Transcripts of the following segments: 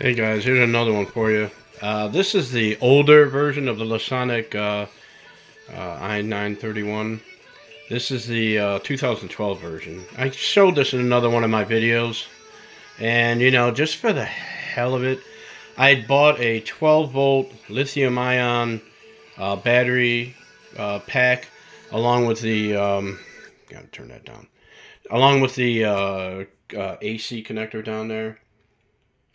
Hey guys, here's another one for you. This is the older version of the Lasonic i931. This is the 2012 version. I showed this in another one of my videos, and just for the hell of it, I had bought a 12 volt lithium ion battery pack along with the gotta turn that down, along with the AC connector down there.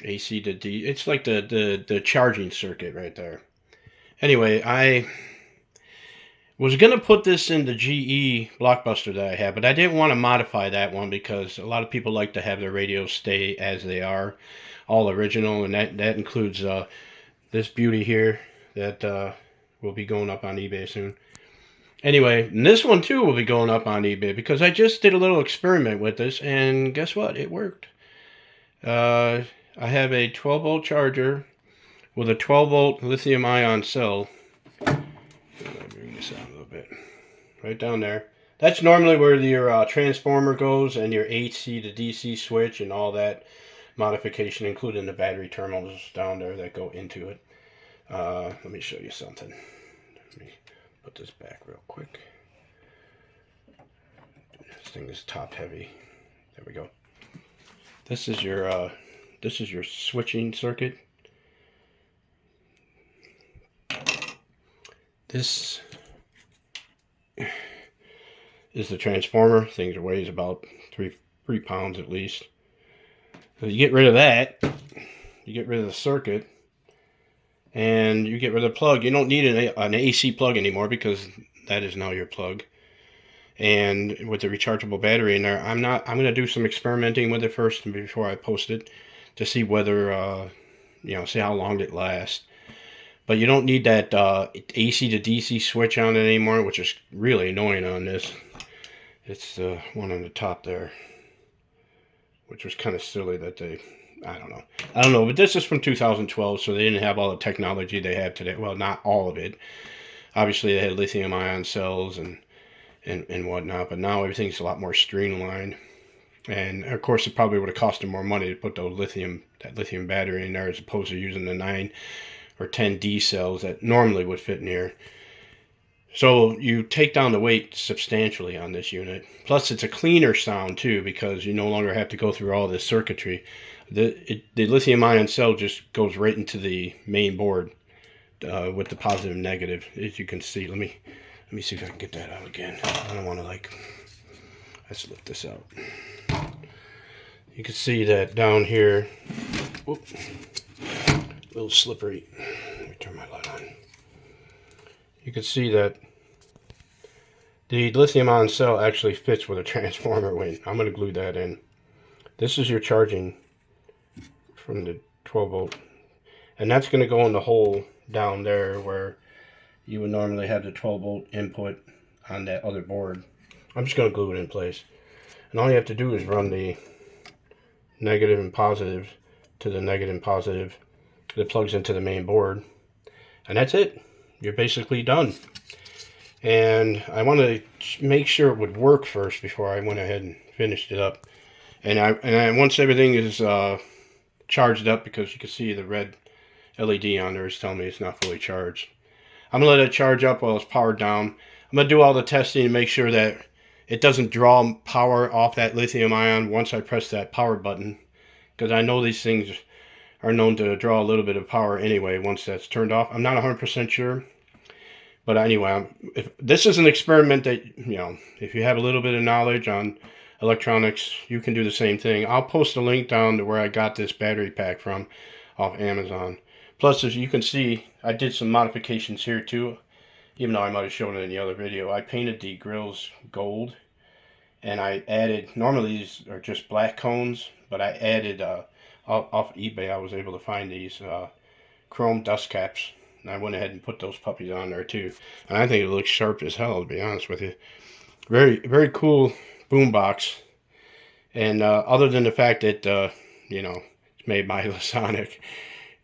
AC to D. It's like the charging circuit right there. Anyway, I was gonna put this in the GE Blockbuster that I have, but I didn't want to modify that one because a lot of people like to have their radios stay as they are, all original, and that includes this beauty here that will be going up on eBay soon. Anyway, and this one too will be going up on eBay because I just did a little experiment with this, and guess what? It worked. Uh, I have a 12 volt charger with a 12 volt lithium ion cell. Let me bring this out a little bit. Right down there. That's normally where your transformer goes and your AC to DC switch and all that modification, including the battery terminals down there that go into it. Let me show you something. Let me put this back real quick. This thing is top heavy. There we go. This is your switching circuit. This is the transformer. Thing weighs about three pounds at least. So you get rid of that. You get rid of the circuit, and you get rid of the plug. You don't need an AC plug anymore because that is now your plug. And with the rechargeable battery in there, I'm going to do some experimenting with it first before I post it to see whether see how long it lasts. But you don't need that AC to DC switch on it anymore, which is really annoying on this. It's the one on the top there, which was kind of silly that they, I don't know, but this is from 2012, so they didn't have all the technology they have today. Well, not all of it. Obviously, they had lithium ion cells and whatnot, but now everything's a lot more streamlined. And of course, it probably would have cost them more money to put that lithium battery in there as opposed to using the 9 or 10D cells that normally would fit in here. So you take down the weight substantially on this unit. Plus, it's a cleaner sound too because you no longer have to go through all this circuitry. The lithium ion cell just goes right into the main board with the positive and negative, as you can see. Let me see if I can get that out again. I don't want to let's lift this out. You can see that down here. Whoop, a little slippery. Let me turn my light on. You can see that the lithium ion cell actually fits with a transformer. Wait, I'm going to glue that in. This is your charging from the 12 volt. And that's going to go in the hole down there where you would normally have the 12 volt input on that other board. I'm just going to glue it in place. And all you have to do is run the negative and positive to the negative and positive that plugs into the main board. And that's it. You're basically done. And I wanted to make sure it would work first before I went ahead and finished it up. And once everything is charged up, because you can see the red LED on there is telling me it's not fully charged. I'm going to let it charge up while it's powered down. I'm going to do all the testing to make sure that it doesn't draw power off that lithium ion once I press that power button. Because I know these things are known to draw a little bit of power anyway once that's turned off. I'm not 100% sure. But anyway, if this is an experiment that, if you have a little bit of knowledge on electronics, you can do the same thing. I'll post a link down to where I got this battery pack from off Amazon. Plus, as you can see, I did some modifications here too, even though I might have shown it in the other video. I painted the grills gold, and I added, normally these are just black cones, but I added, off eBay, I was able to find these chrome dust caps, and I went ahead and put those puppies on there too. And I think it looks sharp as hell, to be honest with you. Very, very cool boombox. And other than the fact that, it's made by Lasonic,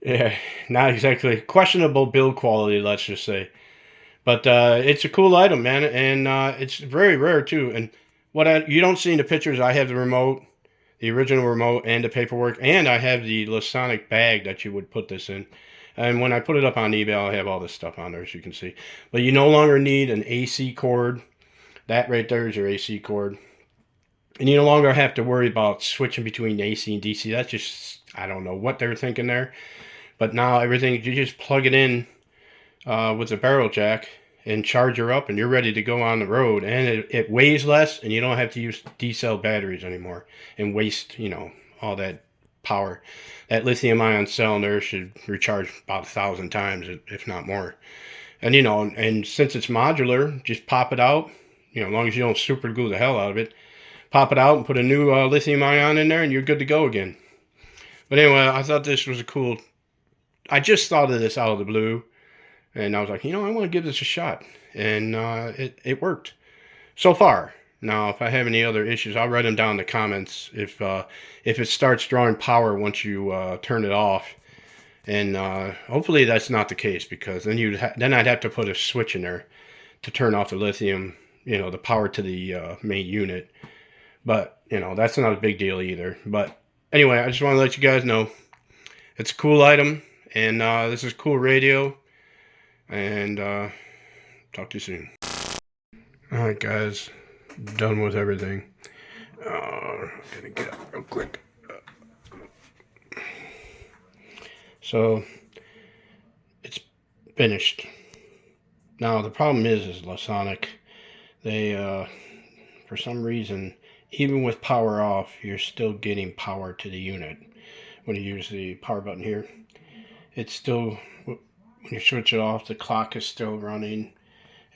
yeah, not exactly questionable build quality, let's just say. But it's a cool item, man, and it's very rare too. And you don't see in the pictures, I have the remote. the original remote and the paperwork, and I have the Lasonic bag that you would put this in. And when I put it up on eBay, I'll have all this stuff on there, as you can see. But you no longer need an AC cord. That right there is your AC cord. And you no longer have to worry about switching between AC and DC. That's just, I don't know what they're thinking there. But now everything, you just plug it in with the barrel jack and charge her up, and you're ready to go on the road. And it weighs less, and you don't have to use D-cell batteries anymore and waste, you know, all that power. That lithium ion cell in there should recharge about 1,000 times, if not more. And you know, and since it's modular, just pop it out. You know, as long as you don't super glue the hell out of it, pop it out and put a new lithium ion in there, and you're good to go again. But anyway, I thought this was a cool. I just thought of this out of the blue, and I was like, you know, I want to give this a shot, and it worked so far. Now, if I have any other issues, I'll write them down in the comments. If it starts drawing power once you turn it off, and hopefully that's not the case, because then I'd have to put a switch in there to turn off the lithium, you know, the power to the main unit. But you know, that's not a big deal either. But anyway, I just want to let you guys know it's a cool item, and this is cool radio. And talk to you soon. Alright guys, done with everything. I'm gonna get up real quick. So it's finished. Now the problem is Lasonic, they for some reason, even with power off, you're still getting power to the unit. When you use the power button here, it's still, when you switch it off, the clock is still running.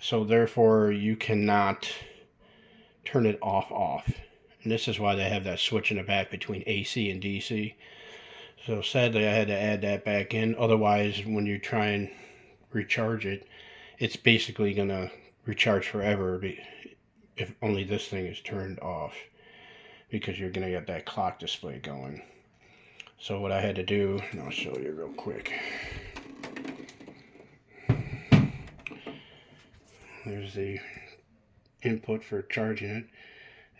So therefore you cannot turn it off. And this is why they have that switch in the back between AC and DC. So sadly I had to add that back in. Otherwise, when you try and recharge it, it's basically gonna recharge forever if only this thing is turned off, because you're gonna get that clock display going. So what I had to do, and I'll show you real quick. There's the input for charging it,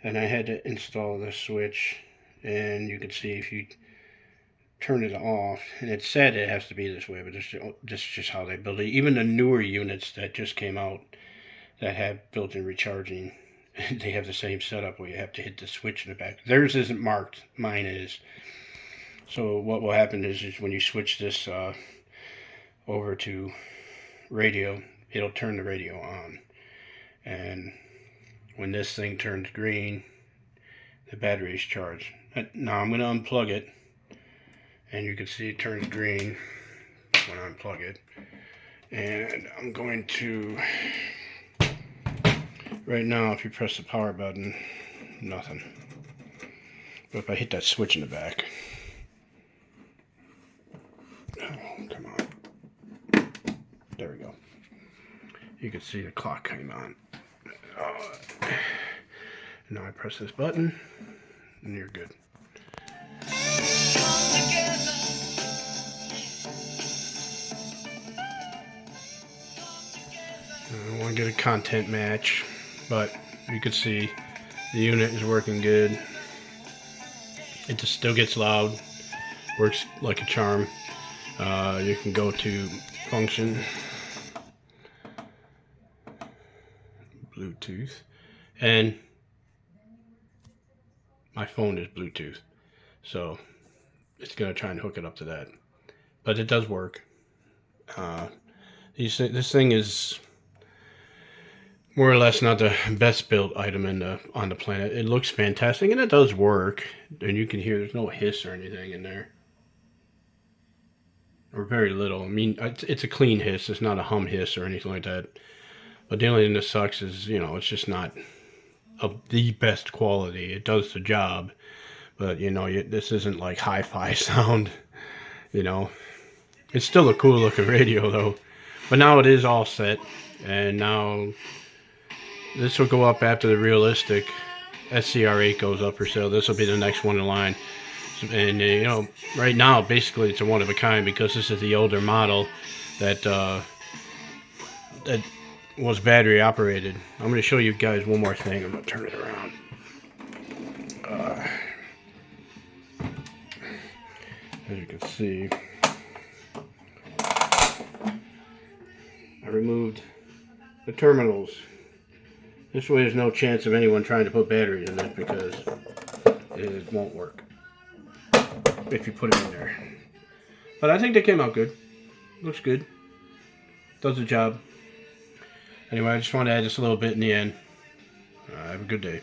and I had to install this switch, and you can see if you turn it off, and it said it has to be this way, but this is just how they build it. Even the newer units that just came out that have built-in recharging, they have the same setup where you have to hit the switch in the back. Theirs isn't marked, mine is. So what will happen is when you switch this over to radio, it'll turn the radio on. And when this thing turns green, the battery is charged. Now I'm going to unplug it, and you can see it turns green when I unplug it. And I'm going to, right now if you press the power button, nothing. But if I hit that switch in the back, oh, come on, there we go. You can see the clock came on. Now I press this button, and you're good. I don't want to get a content match, but you can see the unit is working good. It just still gets loud, works like a charm. You can go to function, Bluetooth, and my phone is Bluetooth, so it's going to try and hook it up to that, but it does work. This thing is more or less not the best built item on the planet. It looks fantastic, and it does work, and you can hear there's no hiss or anything in there, or very little. I mean, it's a clean hiss, it's not a hum hiss or anything like that. But the only thing that sucks is, you know, it's just not of the best quality. It does the job, but you know, this isn't like hi-fi sound, you know. It's still a cool looking radio though. But now it is all set, and now this will go up after the realistic SCR8 goes up for sale. This will be the next one in line. And you know, right now basically it's a one of a kind, because this is the older model that that was battery operated. I'm going to show you guys one more thing. I'm going to turn it around. As you can see, I removed the terminals. This way there's no chance of anyone trying to put batteries in it because it won't work if you put it in there. But I think they came out good. Looks good. Does the job. Anyway, I just want to add this a little bit in the end. Have a good day.